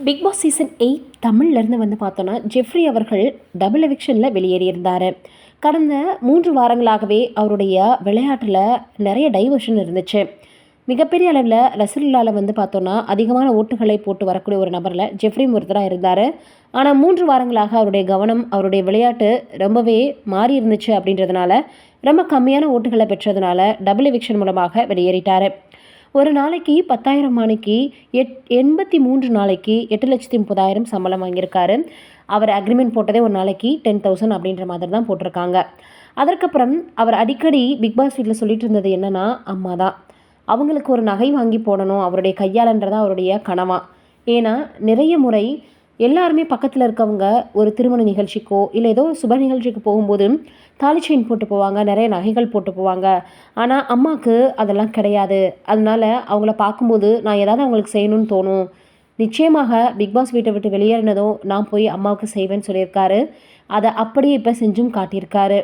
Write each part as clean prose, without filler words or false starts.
Big Boss season 8 தமிழ்லேருந்து வந்து பார்த்தோன்னா Jeffrey அவர்கள் டபுள் எவிக்ஷனில் வெளியேறியிருந்தார். கடந்த 3 வாரங்களாகவே அவருடைய விளையாட்டில் நிறைய டைவர்ஷன் இருந்துச்சு. மிகப்பெரிய அளவில் ரசிகர்களால் வந்து பார்த்தோன்னா அதிகமான ஓட்டுகளை போட்டு வரக்கூடிய ஒரு நபரில் ஜெஃப்ரி ஒருத்தராக இருந்தார். ஆனால் 3 வாரங்களாக அவருடைய கவனம், அவருடைய விளையாட்டு ரொம்பவே மாறி இருந்துச்சு. அப்படின்றதுனால ரொம்ப கம்மியான ஓட்டுகளை பெற்றதுனால டபுள் எவிக்ஷன் மூலமாக வெளியேறிட்டார். ஒரு நாளைக்கு 10,000 மணிக்கு 83 நாளைக்கு 8,30,000 சம்பளம் வாங்கியிருக்காரு. அவர் அக்ரிமெண்ட் போட்டதே ஒரு நாளைக்கு 10,000 அப்படின்ற மாதிரி தான் போட்டிருக்காங்க. அதற்கப்புறம் அவர் அடிக்கடி பிக் பாஸ் வீட்டில் சொல்லிட்டு இருந்தது என்னன்னா, அம்மா தான் அவங்களுக்கு ஒரு நகை வாங்கி போடணும் அவருடைய கையாளன்றதான் அவருடைய கனவா. ஏன்னா நிறைய முறை எல்லாருமே பக்கத்தில் இருக்கவங்க ஒரு திருமண நிகழ்ச்சிக்கோ இல்லை ஏதோ சுப நிகழ்ச்சிக்கு போகும்போது தாலி செயின் போட்டு போவாங்க, நிறைய நகைகள் போட்டு போவாங்க. ஆனால் அம்மாவுக்கு அதெல்லாம் கிடையாது. அதனால அவங்கள பார்க்கும்போது நான் ஏதாவது அவங்களுக்கு செய்யணும்னு தோணும். நிச்சயமாக பிக் பாஸ் வீட்டை விட்டு வெளியேறினதும் நான் போய் அம்மாவுக்கு செய்வேன்னு சொல்லியிருக்காரு. அதை அப்படியே இப்போ செஞ்சும் காட்டியிருக்காரு.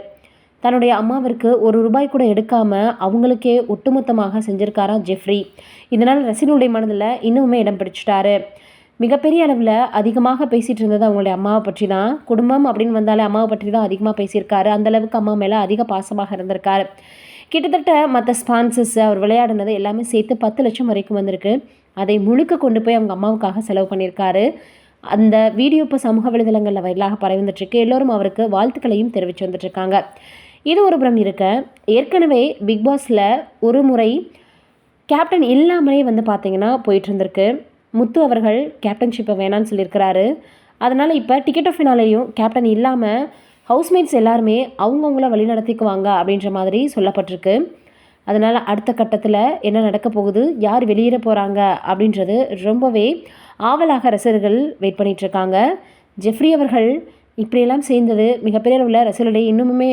தன்னுடைய அம்மாவிற்கு ₹1 கூட எடுக்காமல் அவங்களுக்கே ஒட்டுமொத்தமாக செஞ்சுருக்காராம் ஜெஃப்ரி. இதனால் ரசிகனுடைய மனதில் இன்னுமே இடம் பிடிச்சிட்டாரு. மிகப்பெரிய அளவில் அதிகமாக பேசிகிட்டு இருந்தது அவங்களுடைய அம்மாவை பற்றி தான். குடும்பம் அப்படின்னு வந்தாலே அம்மாவை பற்றி தான் அதிகமாக பேசியிருக்காரு. அந்தளவுக்கு அம்மா மேலே அதிக பாசமாக இருந்திருக்காரு. கிட்டத்தட்ட மற்ற ஸ்பான்சர்ஸ் அவர் விளையாடினது எல்லாமே சேர்த்து 10 லட்சம் வரைக்கும் வந்திருக்கு. அதை முழுக்க கொண்டு போய் அவங்க அம்மாவுக்காக செலவு பண்ணியிருக்காரு. அந்த வீடியோ இப்போ சமூக வலைதளங்களில் வைரலாக பரவி வந்துட்டுருக்கு. எல்லோரும் அவருக்கு வாழ்த்துக்களையும் தெரிவித்து வந்துட்டுருக்காங்க. இது ஒரு புறம் இருக்க, ஏற்கனவே பிக் பாஸில் ஒரு முறை கேப்டன் இல்லாமலே வந்து பார்த்திங்கன்னா போயிட்டு இருந்திருக்கு. முத்து அவர்கள் கேப்டன்ஷிப்பை வேணான்னு சொல்லியிருக்கிறாரு. அதனால் இப்போ டிக்கெட் ஆஃப் ஃபினாலேயும் கேப்டன் இல்லாமல் ஹவுஸ்மேட்ஸ் எல்லாருமே அவங்கவுங்கள வழி நடத்திக்குவாங்க அப்படின்ற மாதிரி சொல்லப்பட்டிருக்கு. அதனால் அடுத்த கட்டத்தில் என்ன நடக்க போகுது, யார் வெளியேற போகிறாங்க அப்படின்றது ரொம்பவே ஆவலாக ரசிகர்கள் வெயிட் பண்ணிகிட்ருக்காங்க. ஜெஃப்ரி அவர்கள் இப்படியெல்லாம் சேர்ந்தது மிகப்பெரிய அளவில் ரசிகர்களிடையே இன்னுமுமே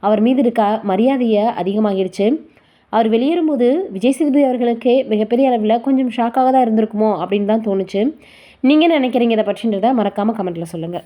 அவர் மீது இருக்க மரியாதையை அதிகமாகிடுச்சு. அவர் வெளியேறும்போது விஜய் சேதுபதி அவர்களுக்கே மிகப்பெரிய அளவில் கொஞ்சம் ஷாக்காக தான் இருந்திருக்குமோ அப்படின்னு தான் தோணுச்சு. நீங்கள் நினைக்கிறீங்க இதை பற்றின்றதை மறக்காமல் கமெண்ட்டில் சொல்லுங்கள்.